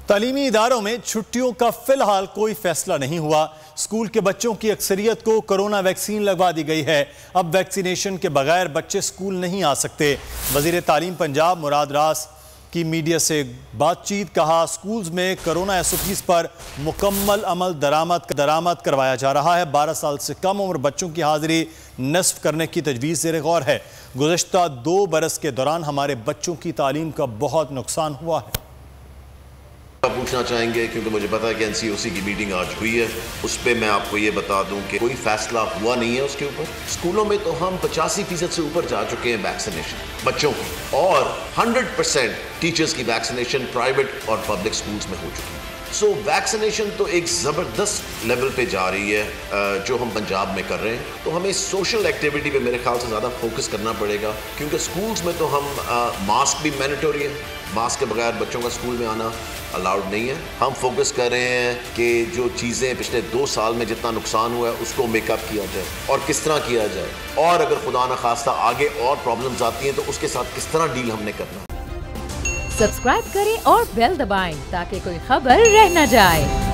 تعلیمی اداروں میں چھٹیوں کا فی الحال کوئی فیصلہ نہیں ہوا۔ اسکول کے بچوں کی اکثریت کو کرونا ویکسین لگوا دی گئی ہے۔ اب ویکسینیشن کے بغیر بچے اسکول نہیں آ سکتے۔ وزیر تعلیم پنجاب مراد راس کی میڈیا سے بات چیت کہا اسکولز میں کرونا SOPs پر مکمل عمل درآمد کروایا جا رہا ہے۔ 12 سال سے کم عمر بچوں کی حاضری نصف کرنے کی تجویز زیر غور ہے۔ گزشتہ 2 برس کے دوران ہمارے بچوں کی تعلیم کا بہت نقصان ہوا ہے۔ پوچھنا چاہیں گے کیونکہ مجھے پتا ہے کہ NCOC کی میٹنگ آج ہوئی ہے، اس پہ میں آپ کو یہ بتا دوں کہ کوئی فیصلہ ہوا نہیں ہے اس کے اوپر۔ اسکولوں میں تو ہم 85% سے اوپر جا چکے ہیں ویکسینیشن بچوں کی، اور 100% ٹیچرز کی ویکسینیشن پرائیویٹ اور پبلک اسکولز میں ہو چکی ہے۔ سو ویکسینیشن تو ایک زبردست لیول پہ جا رہی ہے جو ہم پنجاب میں کر رہے ہیں۔ تو ہمیں سوشل ایکٹیویٹی پہ میرے خیال سے زیادہ فوکس کرنا پڑے گا، کیونکہ اسکولز میں تو ہم ماسک بھی مینڈیٹوری ہے، ماسک کے بغیر بچوں کا اسکول میں آنا الاؤڈ نہیں ہے۔ ہم فوکس کر رہے ہیں کہ جو چیزیں پچھلے 2 سال میں جتنا نقصان ہوا ہے اس کو میک اپ کیا جائے اور کس طرح کیا جائے، اور اگر خدا نخواستہ آگے اور پرابلمز آتی ہیں تو اس کے ساتھ کس طرح ڈیل ہم نے کرنا ہے۔ سبسکرائب کریں اور بیل دبائیں تاکہ کوئی خبر رہ نہ جائے۔